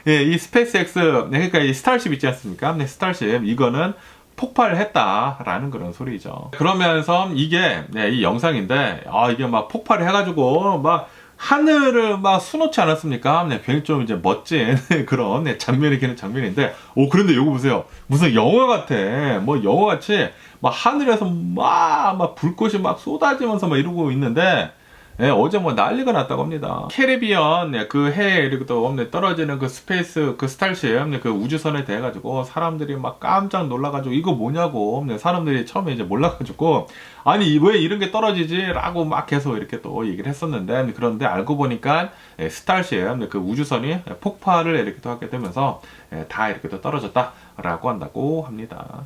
A: 이 스페이스 X 그러니까 이 스타쉽 있지 않습니까? 스타쉽 이거는 폭발을 했다라는 그런 소리죠. 그러면서 이게 이 영상인데 이게 막 폭발을 해가지고 막 하늘을 막 수놓지 않았습니까? 굉장히 좀 이제 멋진 그런 장면이기는 장면인데, 그런데 이거 보세요. 무슨 영화 같아. 뭐 영화같이 막 하늘에서 막 불꽃이 막 쏟아지면서 막 이러고 있는데, 어제 뭐 난리가 났다고 합니다. 캐리비안 그 해에 이렇게 또 떨어지는 그 스페이스 그 스타쉽 그 우주선에 대해 가지고 사람들이 막 깜짝 놀라가지고 이거 뭐냐고 사람들이 처음에 이제 몰라가지고 아니 왜 이런 게 떨어지지라고 막 계속 이렇게 또 얘기를 했었는데 그런데 알고 보니까 스타쉽 그 우주선이 폭발을 이렇게 또 하게 되면서 다 이렇게 또 떨어졌다라고 한다고 합니다.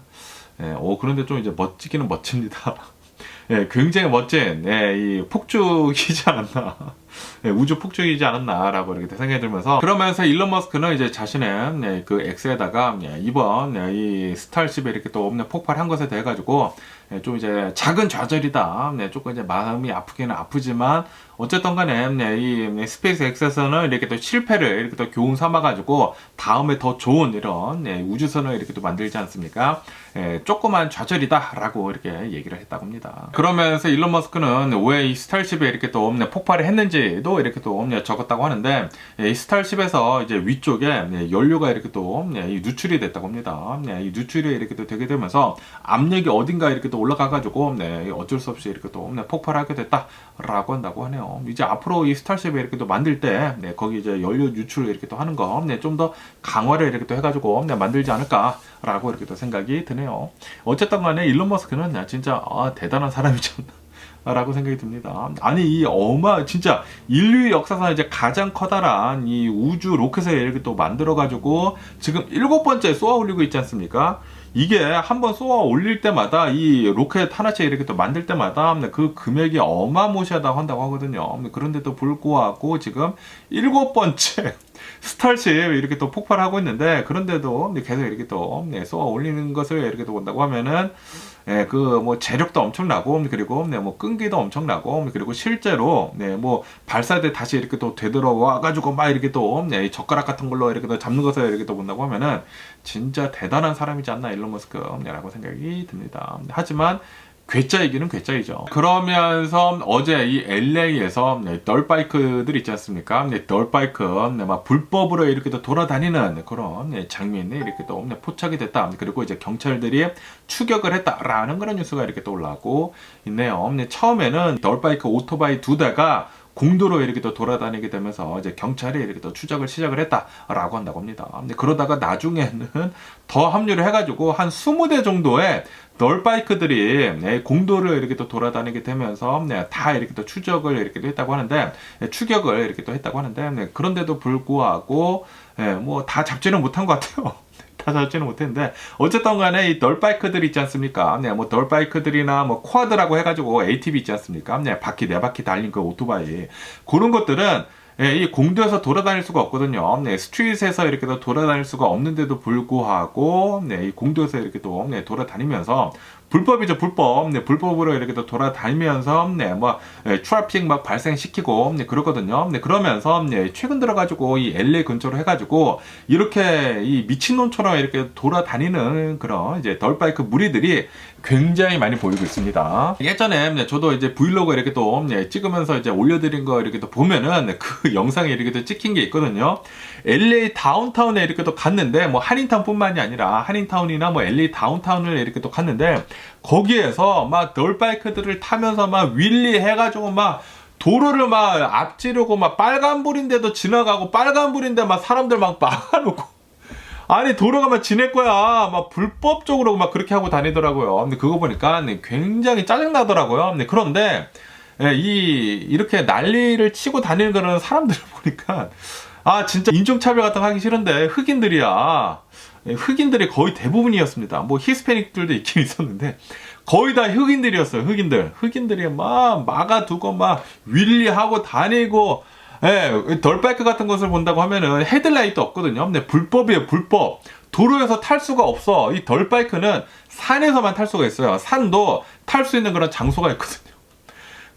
A: 그런데 좀 이제 멋지기는 멋집니다. 굉장히 멋진 이 폭죽이지 않았나, 우주 폭죽이지 않았나라고 이렇게 생각이 들면서 그러면서 일론 머스크는 이제 자신의 그 X에다가 이번 이 스타쉽에 이렇게 또 폭발한 것에 대해 가지고 좀 이제 작은 좌절이다. 조금 이제 마음이 아프기는 아프지만 어쨌든 간에 이 스페이스 X에서는 이렇게 또 실패를 이렇게 또 교훈 삼아가지고 다음에 더 좋은 이런 우주선을 이렇게 또 만들지 않습니까? 조그만 좌절이다라고 이렇게 얘기를 했다고 합니다. 그러면서 일론 머스크는 왜 이 스타쉽에 이렇게 또 폭발을 했는지도 이렇게 또 적었다고 하는데 이 스타쉽에서 이제 위쪽에 연료가 이렇게 또 누출이 됐다고 합니다. 이 누출이 이렇게 또 되게 되면서 압력이 어딘가 이렇게 또 올라가가지고 어쩔 수 없이 이렇게 또 폭발하게 됐다라고 한다고 하네요. 이제 앞으로 이 스타쉽에 이렇게 또 만들 때 거기 이제 연료 유출을 이렇게 또 하는 거 좀 더 강화를 이렇게 또 해가지고 만들지 않을까라고 이렇게 또 생각이 드네요. 어쨌든 간에 일론 머스크는 진짜 대단한 사람이죠. 라고 생각이 듭니다. 아니 진짜 인류 역사상 이제 가장 커다란 이 우주 로켓을 이렇게 또 만들어 가지고 지금 7번째 쏘아 올리고 있지 않습니까? 이게 한번 쏘아 올릴 때마다 이 로켓 하나씩 이렇게 또 만들 때마다 그 금액이 어마무시하다고 한다고 하거든요. 그런데도 불구하고 지금 7번째 스타쉽 이렇게 또 폭발하고 있는데 그런데도 계속 이렇게 또 쏘아 올리는 것을 이렇게 또 본다고 하면은 그 뭐 재력도 엄청나고 그리고 뭐 끈기도 엄청나고 그리고 실제로 뭐 발사대 다시 이렇게 또 되돌아와 가지고 막 이렇게 또 젓가락 같은 걸로 이렇게 또 잡는 것을 이렇게 또 본다고 하면은 진짜 대단한 사람이지 않나 일론 머스크라고 생각이 듭니다. 하지만 괴짜이기는 괴짜이죠. 그러면서 어제 이 LA에서 널바이크들 있지 않습니까? 널바이크 막 불법으로 이렇게 또 돌아다니는 그런 장면이 이렇게 또 포착이 됐다. 그리고 이제 경찰들이 추격을 했다라는 그런 뉴스가 이렇게 또 올라오고 있네요. 처음에는 널바이크 오토바이 2대가 공도로 이렇게 또 돌아다니게 되면서 이제 경찰이 이렇게 또 추적을 시작을 했다라고 한다고 합니다. 그러다가 나중에는 더 합류를 해가지고 한 20대 정도의 널바이크들이 공도를 이렇게 또 돌아다니게 되면서 다 이렇게 또 추적을 이렇게 했다고 하는데 추격을 이렇게 또 했다고 하는데 그런데도 불구하고 뭐 다 잡지는 못한 것 같아요. 다 잡지는 못했는데 어쨌든 간에 이 널바이크들 있지 않습니까? 뭐 널바이크들이나 뭐 쿼드라고 해가지고 ATV 있지 않습니까? 바퀴 4바퀴 달린 그 오토바이 그런 것들은 이 공도에서 돌아다닐 수가 없거든요. 스트릿에서 이렇게 또 돌아다닐 수가 없는데도 불구하고 이 공도에서 이렇게 또 돌아다니면서 불법이죠, 불법. 네, 불법으로 이렇게 또 돌아다니면서, 네, 뭐, 트래픽 막 발생시키고, 네, 그러거든요. 네, 그러면서, 네, 최근 들어가지고, 이 LA 근처로 해가지고, 이렇게 이 미친놈처럼 이렇게 돌아다니는 그런 이제 덜바이크 무리들이 굉장히 많이 보이고 있습니다. 예전에, 네, 저도 이제 브이로그 이렇게 또, 네, 찍으면서 이제 올려드린 거 이렇게 또 보면은, 네, 그 영상에 이렇게 또 찍힌 게 있거든요. LA 다운타운에 이렇게 또 갔는데, 뭐, 한인타운뿐만이 아니라, 한인타운이나 뭐, LA 다운타운을 이렇게 또 갔는데, 거기에서 막 덜바이크들을 타면서 막 윌리 해가지고 막 도로를 막 앞지르고 막 빨간불인데도 지나가고 빨간불인데 막 사람들 막 막아놓고 아니 도로가 막 지낼 거야 막 불법적으로 막 그렇게 하고 다니더라고요. 근데 그거 보니까 굉장히 짜증나더라고요. 그런데 이렇게 난리를 치고 다니는 그런 사람들을 보니까 아 진짜 인종차별 같은 거 하기 싫은데 흑인들이야. 흑인들이 거의 대부분이었습니다. 뭐 히스패닉들도 있긴 있었는데 거의 다 흑인들이었어요. 흑인들이 막 막아두고 막 윌리하고 다니고 덜바이크 같은 것을 본다고 하면은 헤드라이트 없거든요. 근데 불법이에요. 불법. 도로에서 탈 수가 없어. 이 덜바이크는 산에서만 탈 수가 있어요. 산도 탈 수 있는 그런 장소가 있거든요.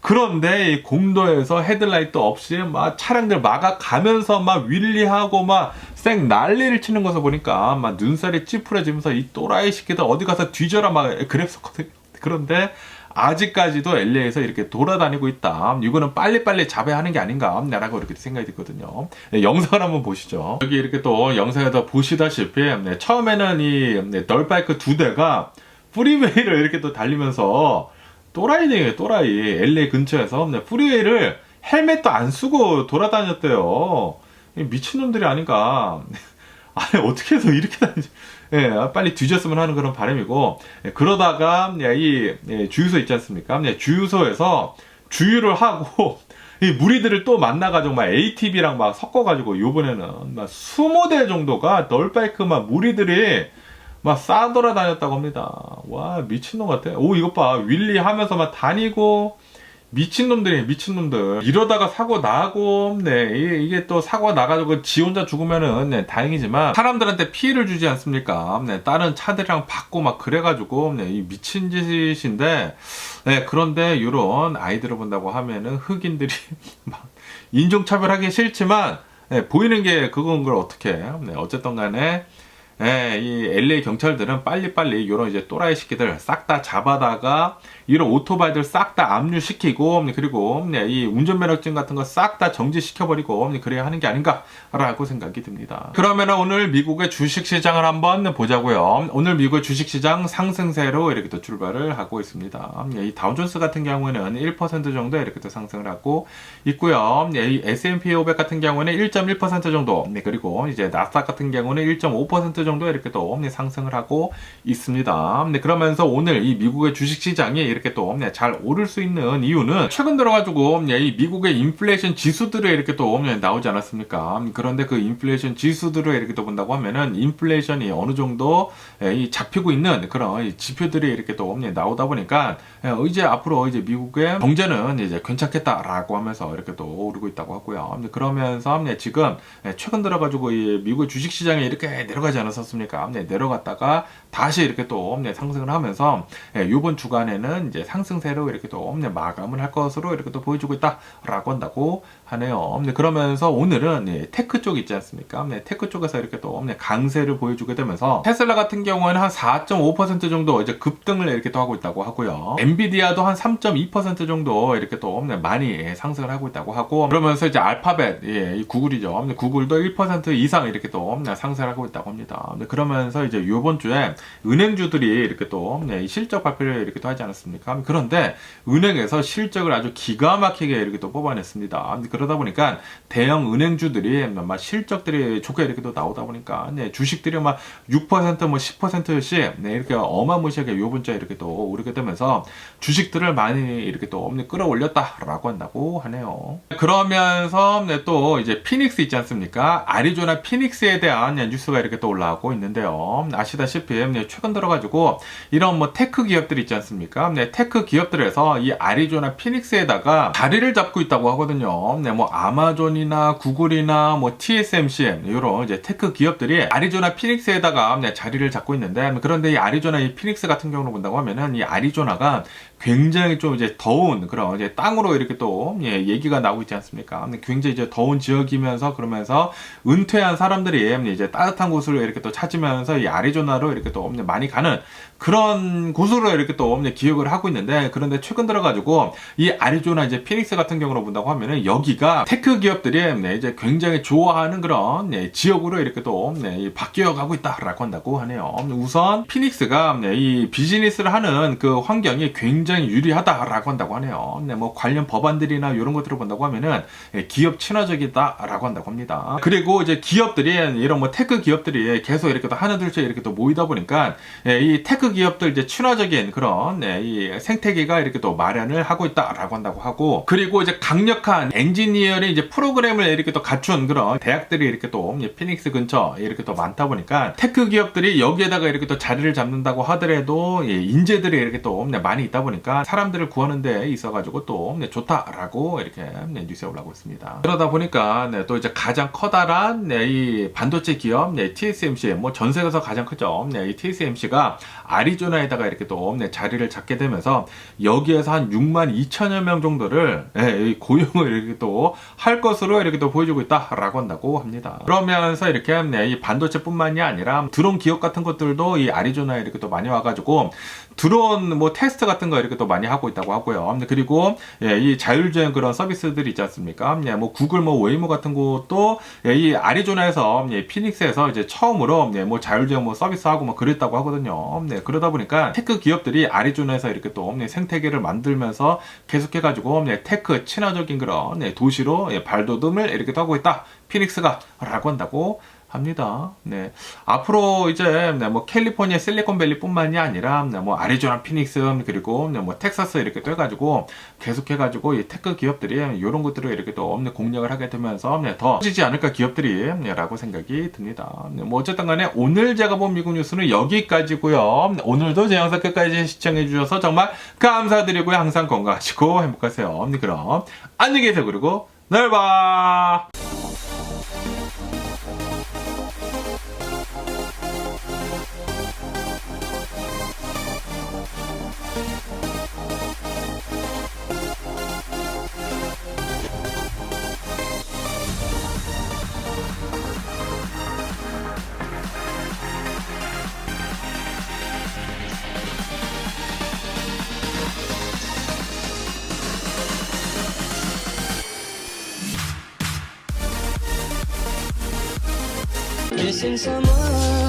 A: 그런데 이 공도에서 헤드라이트 없이 막 차량들 막아가면서 막 윌리하고 막 쌩 난리를 치는 것을 보니까 막 눈살이 찌푸려지면서 이 또라이 새끼들 어디 가서 뒤져라 막 그랬었거든요. 그런데 아직까지도 LA에서 이렇게 돌아다니고 있다. 이거는 빨리빨리 잡아야 하는 게 아닌가 라고 이렇게 생각이 들거든요. 영상을 한번 보시죠. 여기 이렇게 또 영상에서 보시다시피 처음에는 이 덜바이크 두 대가 프리웨이를 이렇게 또 달리면서 또라이네요, 또라이. LA 근처에서 프리웨이를 헬멧도 안 쓰고 돌아다녔대요. 미친놈들이 아닌가. 아니, 어떻게 해서 이렇게 다니지? 빨리 뒤졌으면 하는 그런 바람이고, 그러다가, 이 주유소 있지 않습니까? 주유소에서 주유를 하고, 이 무리들을 또 만나가지고, 막 ATV랑 막 섞어가지고, 요번에는 막 20대 정도가 널바이크 막 무리들이 막 싸돌아다녔다고 합니다. 와, 미친놈 같아. 오, 이것 봐. 윌리 하면서 막 다니고, 미친놈들. 이러다가 사고 나고, 이게 또 사고 나가지고 지 혼자 죽으면은, 다행이지만, 사람들한테 피해를 주지 않습니까? 다른 차들이랑 받고 막 그래가지고, 이 미친 짓인데, 그런데 이런 아이들을 본다고 하면은 흑인들이 막 인종차별하기 싫지만, 보이는 게 그건 걸 어떻게 해. 어쨌든 간에, 이 LA 경찰들은 빨리빨리 이런 이제 또라이 새끼들 싹 다 잡아다가 이런 오토바이들 싹 다 압류시키고 그리고 이 운전면허증 같은 거 싹 다 정지시켜버리고 그래야 하는 게 아닌가라고 생각이 듭니다. 그러면 오늘 미국의 주식시장을 한번 보자고요. 오늘 미국의 주식시장 상승세로 이렇게 또 출발을 하고 있습니다. 이 다우존스 같은 경우에는 1% 정도 이렇게 또 상승을 하고 있고요. 이 S&P 500 같은 경우는 1.1% 정도 그리고 이제 나스닥 같은 경우는 1.5% 정도 이렇게 또 상승을 하고 있습니다. 그러면서 오늘 이 미국의 주식시장이 이렇게 또 잘 오를 수 있는 이유는 최근 들어가지고 이 미국의 인플레이션 지수들이 이렇게 또 나오지 않았습니까? 그런데 그 인플레이션 지수들을 이렇게 또 본다고 하면은 인플레이션이 어느 정도 잡히고 있는 그런 지표들이 이렇게 또 나오다 보니까 이제 앞으로 이제 미국의 경제는 이제 괜찮겠다라고 하면서 이렇게 또 오르고 있다고 하고요. 그러면서 지금 최근 들어가지고 이 미국의 주식시장이 이렇게 내려가지 않았었습니까? 내려갔다가 다시 이렇게 또 상승을 하면서 이번 주간에는 이제 상승세로 이렇게 또 마감을 할 것으로 이렇게 또 보여주고 있다라고 한다고 하네요. 그러면서 오늘은 테크 쪽 있지 않습니까? 테크 쪽에서 이렇게 또 강세를 보여주게 되면서 테슬라 같은 경우에는 한 4.5% 정도 이제 급등을 이렇게 또 하고 있다고 하고요. 엔비디아도 한 3.2% 정도 이렇게 또 많이 상승을 하고 있다고 하고 그러면서 이제 알파벳 이 구글이죠. 구글도 1% 이상 이렇게 또 상승을 하고 있다고 합니다. 그러면서 이제 이번 주에 은행주들이 이렇게 또 실적 발표를 이렇게 또 하지 않았습니까? 그런데 은행에서 실적을 아주 기가 막히게 이렇게 또 뽑아냈습니다. 그러다 보니까 대형 은행주들이 막 실적들이 좋게 이렇게 또 나오다 보니까 주식들이 막 6% 뭐 10%씩 이렇게 어마무시하게 요번 주에 이렇게 또 오르게 되면서 주식들을 많이 이렇게 또 끌어올렸다라고 한다고 하네요. 그러면서 또 이제 피닉스 있지 않습니까? 아리조나 피닉스에 대한 뉴스가 이렇게 또 나오고 있는데요. 아시다시피 최근 들어가지고 이런 뭐 테크 기업들 있지 않습니까? 테크 기업들에서 이 아리조나 피닉스에다가 자리를 잡고 있다고 하거든요. 뭐 아마존이나 구글이나 뭐 TSMC 이런 이제 테크 기업들이 아리조나 피닉스에다가 자리를 잡고 있는데, 그런데 이 아리조나 이 피닉스 같은 경우로 본다고 하면은 이 아리조나가 굉장히 좀 이제 더운 그런 이제 땅으로 이렇게 또 얘기가 나오고 있지 않습니까? 굉장히 이제 더운 지역이면서 그러면서 은퇴한 사람들이 이제 따뜻한 곳을 이렇게 또 찾으면서 이 아리조나로 이렇게 또 많이 가는 그런 곳으로 이렇게 또 기억을 하고 있는데, 그런데 최근 들어가지고 이 아리조나 이제 피닉스 같은 경우로 본다고 하면은 여기가 테크 기업들이 이제 굉장히 좋아하는 그런 지역으로 이렇게 또 바뀌어가고 있다라고 한다고 하네요. 우선 피닉스가 이 비즈니스를 하는 그 환경이 굉장히 유리하다라고 한다고 하네요. 뭐 관련 법안들이나 이런 것들을 본다고 하면은 기업 친화적이다라고 한다고 합니다. 그리고 이제 기업들이 이런 뭐 테크 기업들이 계속 이렇게 또 하나둘씩 이렇게 또 모이다 보니까 이 테크 기업들 이제 친화적인 그런 이 생태계가 이렇게 또 마련을 하고 있다라고 한다고 하고, 그리고 이제 강력한 엔지니어링 이제 프로그램을 이렇게 또 갖춘 그런 대학들이 이렇게 또 피닉스 근처 이렇게 또 많다 보니까 테크 기업들이 여기에다가 이렇게 또 자리를 잡는다고 하더라도 인재들이 이렇게 또 많이 있다 보니까 사람들을 구하는 데 있어가지고 또 좋다라고 이렇게 뉴스에 올라오고 있습니다. 그러다 보니까 또 이제 가장 커다란 이 반도체 기업 TSMC, 뭐 전 세계에서 가장 크죠. 이 TSMC가 아리조나에다가 이렇게 또 자리를 잡게 되면서 여기에서 한 6만 2천여 명 정도를 고용을 이렇게 또 할 것으로 이렇게 또 보여주고 있다라고 한다고 합니다. 그러면서 이렇게 이 반도체뿐만이 아니라 드론 기업 같은 것들도 이 아리조나에 이렇게 또 많이 와가지고 드론 뭐 테스트 같은 거 이렇게 또 많이 하고 있다고 하고요. 그리고 이 자율주행 그런 서비스들이 있지 않습니까? 뭐 구글 뭐 웨이모 같은 것도 이 아리조나에서 피닉스에서 이제 처음으로 뭐 자율주행 뭐 서비스하고 뭐 그랬다고 하거든요. 그러다 보니까 테크 기업들이 아리조나에서 이렇게 또 생태계를 만들면서 계속해가지고 테크 친화적인 그런 도시로 발돋움을 이렇게 또 하고 있다, 피닉스가 라고 한다고 합니다. 앞으로 이제 뭐 캘리포니아 실리콘밸리뿐만이 아니라 뭐 아리조나 피닉스, 그리고 뭐 텍사스 이렇게 또 해가지고 계속해가지고 이 테크 기업들이 이런 것들을 이렇게 또 공략을 하게 되면서 더 커지지 않을까 기업들이라고 생각이 듭니다. 뭐 어쨌든 간에 오늘 제가 본 미국 뉴스는 여기까지고요. 오늘도 제 영상 끝까지 시청해 주셔서 정말 감사드리고요. 항상 건강하시고 행복하세요. 그럼 안녕히 계세요. 그리고 내일 봐.
B: Missing someone